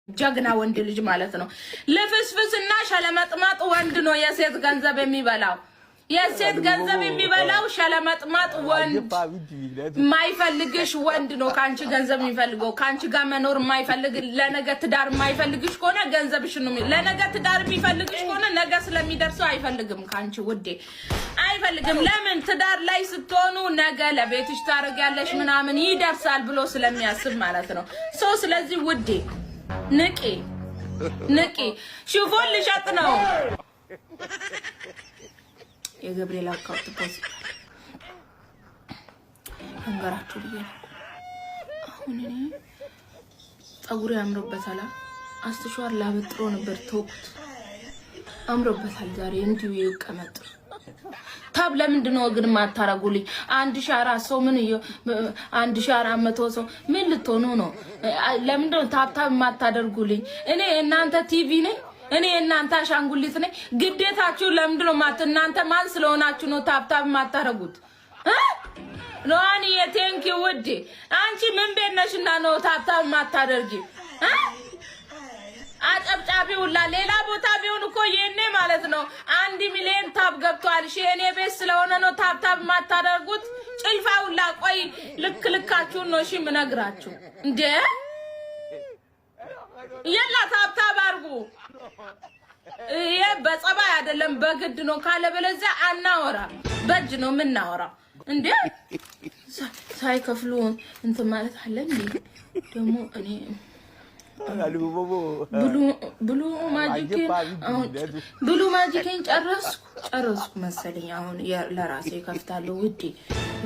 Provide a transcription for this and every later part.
ጀግና ወንድ ልጅ ማለት ነው ለፍስፍስና ሸለመጥማጥ ወንድ ነው የሴት ገንዘብ የሚበላው የሴት ገንዘብ የሚበላው ሸለመጥማጥ ወንድ ማይፈልግሽ ወንድ ነው ካንቺ ገንዘብ የሚፈልገው ካንቺ ጋር መኖር ማይፈልግ ለነገ ትዳር ማይፈልግሽ ኮነ ገንዘብሽ ነው ለነገ ትዳር የሚፈልግሽ ኮነ ነገ ስለሚደርሰው አይፈልግም ካንቺ ውዴ አይፈልግም ለምን ትዳር ላይ ስትሆኑ ነገ ለቤትሽ ታረጋለሽ ምናምን ይደርሳል ብሎ ስለሚያስብ ማለት ነው ስለዚህ ውዴ ንቂ ሽፎን ልሸጥ ነው የገብርኤል አካውንት ፖስት አንገራችሁ ልዬ አሁን እኔ ጸጉሬ አምሮበታል አስተሻር ላበጥሮ ነበር ተውኩት አምሮበታል ዛሬ እንዲው ይቀመጥ ታብ ለምንድነው ግን ማታረጉልኝ 1400 ሰው ምን 1400 ሰው ምን ልትሆኑ ነው ለምንድነው ታብ ማታደርጉልኝ እኔ እናንተ ቲቪ ነኝ እኔ እናንተ አሻንጉሊት ነኝ ግዴታችሁ ለምንድነው እናንተ ማን ስለሆናችሁ ነው ታብ ማታረጉት ኖአኒ ቴንክ ዩ ውዴ አንቺ ምን በእነሽና ነው ታብ ማታደርጊ አጨብጫቢው ሌላ ቦታ ቢሆን እኮ የኔ ማለት ነው 1 ሚሊዮን ታብ ገብቷል እሺ እኔ ቤት ስለሆነ ነው ታብ ማታደርጉት ጭልፋውላ ቆይ ልክልካችሁ ነው እሺ ምነግራችሁ እንዴ የላ ታብ አርጉ በጸባይ አይደለም በግድ ነው ካለ በለዚያ አናወራ በእጅ ነው ምናወራ እንዴ ሳይከፍሉ እንትን ማለት አለ እንዴ ደግሞ እኔ ብሉ ማጂኬን ጨረስኩ መሰለኝ አሁን ለራሴ ከፍታለሁ ውዴ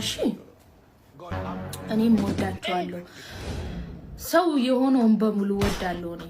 እሺ እኔም ወዳቸዋለሁ ሰው የሆነውን በሙሉ ወዳለሁ እኔ